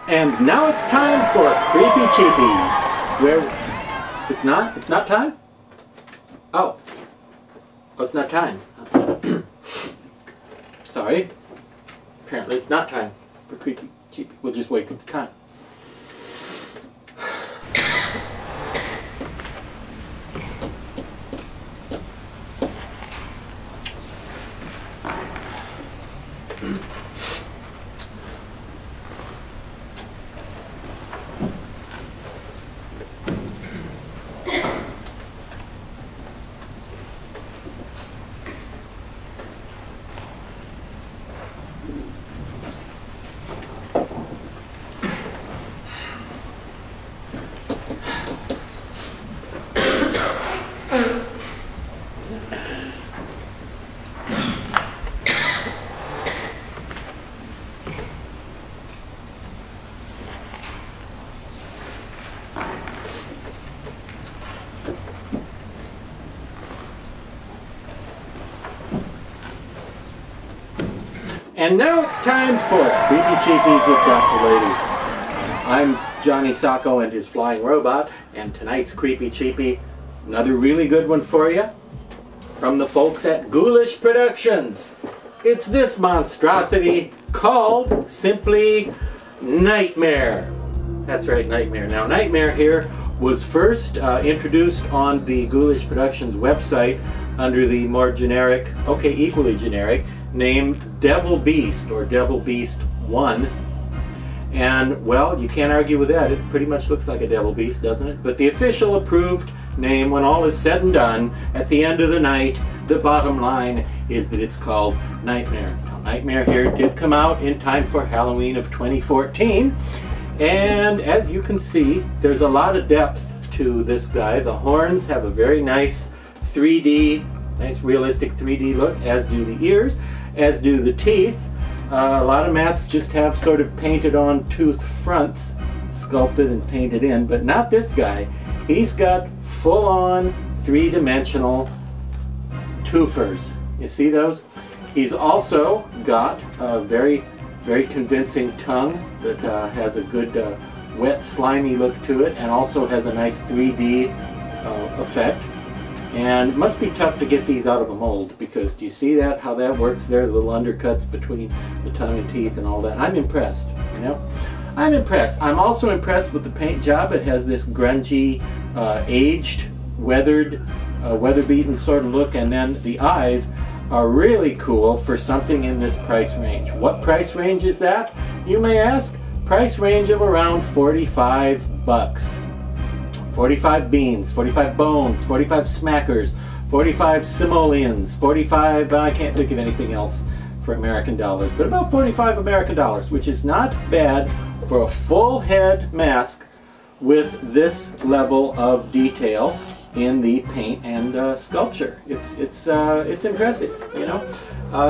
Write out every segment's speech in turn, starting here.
And now it's time for Creepy Cheapies, where it's not time? Oh, it's not time. Sorry. Apparently it's not time for Creepy Cheapies. We'll just wait till it's time. And now it's time for Creepy Cheapies with Dr. Lady. I'm Johnny Sacco and his flying robot, and tonight's Creepy Cheapie, another really good one for you, from the folks at Ghoulish Productions. It's this monstrosity called simply Nightmare. That's right, Nightmare. Now, Nightmare here was first introduced on the Ghoulish Productions website under the more generic, okay, equally generic, name Devil Beast, or Devil Beast 1. And, well, you can't argue with that. It pretty much looks like a Devil Beast, doesn't it? But the official approved name, when all is said and done, at the end of the night, the bottom line is that it's called Nightmare. Now, Nightmare here did come out in time for Halloween of 2014. And as you can see, there's a lot of depth to this guy. The horns have a very nice 3D, nice realistic 3D look, as do the ears, as do the teeth. A lot of masks just have sort of painted on tooth fronts, sculpted and painted in, but not this guy. He's got full-on three-dimensional toofers. You see those? He's also got a very, very convincing tongue that has a good wet, slimy look to it, and also has a nice 3D effect. And it must be tough to get these out of a mold, because do you see that, how that works there, the little undercuts between the tongue and teeth and all that? I'm impressed, you know? I'm impressed. I'm also impressed with the paint job. It has this grungy, aged, weathered, weather-beaten sort of look, and then the eyes are really cool for something in this price range. What price range is that, you may ask? Price range of around 45 bucks. 45 beans, 45 bones, 45 smackers, 45 simoleons, 45, I can't think of anything else for American dollars, but about 45 American dollars, which is not bad for a full head mask with this level of detail in the paint and sculpture. It's impressive, you know.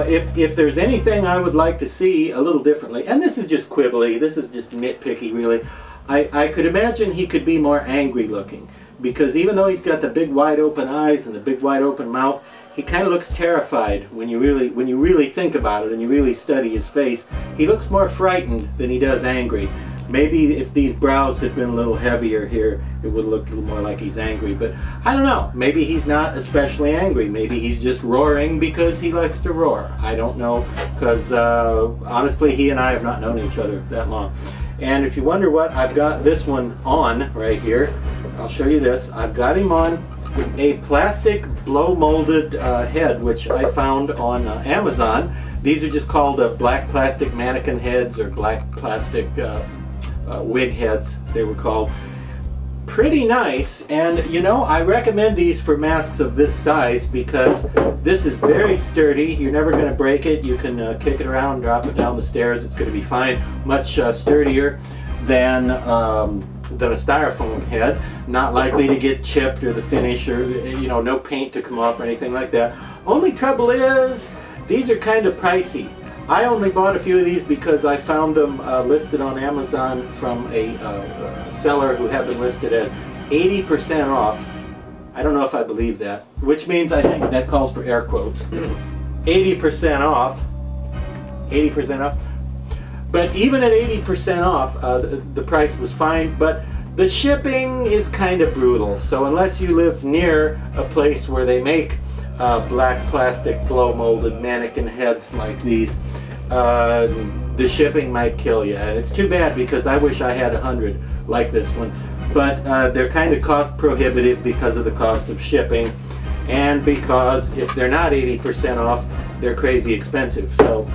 If there's anything I would like to see a little differently, and this is just quibbly, this is just nitpicky really, I could imagine he could be more angry looking, because even though he's got the big wide open eyes and the big wide open mouth, he kind of looks terrified when you really think about it and you really study his face. He looks more frightened than he does angry. Maybe if these brows had been a little heavier here, it would look a little more like he's angry, but I don't know. Maybe he's not especially angry. Maybe he's just roaring because he likes to roar. I don't know, because honestly, he and I have not known each other that long. And if you wonder what, I've got this one on right here. I'll show you this. I've got him on a plastic blow molded head, which I found on Amazon. These are just called black plastic mannequin heads, or black plastic wig heads, they were called. Pretty nice, and you know, I recommend these for masks of this size because this is very sturdy. You're never going to break it. You can kick it around, drop it down the stairs. It's going to be fine. Much sturdier than a styrofoam head. Not likely to get chipped, or the finish, or, you know, no paint to come off or anything like that. Only trouble is, these are kind of pricey. I only bought a few of these because I found them listed on Amazon from a seller who had them listed as 80% off. I don't know if I believe that, which means I think that calls for air quotes. 80% off. 80% off But even at 80% off, the price was fine, but the shipping is kind of brutal. So unless you live near a place where they make black plastic blow molded mannequin heads like these, the shipping might kill you. And it's too bad, because I wish I had 100 like this one. But they're kind of cost prohibitive because of the cost of shipping, and because if they're not 80% off, they're crazy expensive. So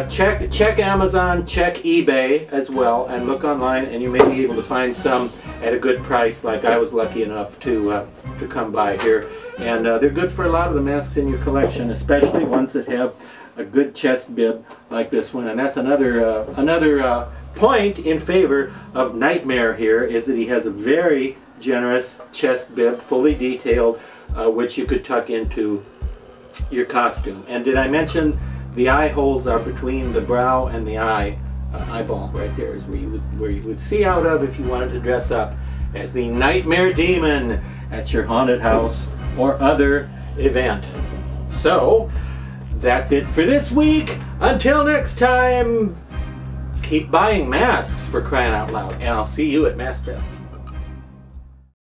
check Amazon, check eBay as well, and look online, and you may be able to find some at a good price, like I was lucky enough to come by here. And they're good for a lot of the masks in your collection, especially ones that have a good chest bib like this one. And that's another point in favor of Nightmare here, is that he has a very generous chest bib, fully detailed, which you could tuck into your costume. And did I mention the eye holes are between the brow and the eyeball right there is where you would see out of if you wanted to dress up as the Nightmare Demon at your haunted house or other event. So that's it for this week. Until next time, keep buying masks, for crying out loud, and I'll see you at Mask Fest.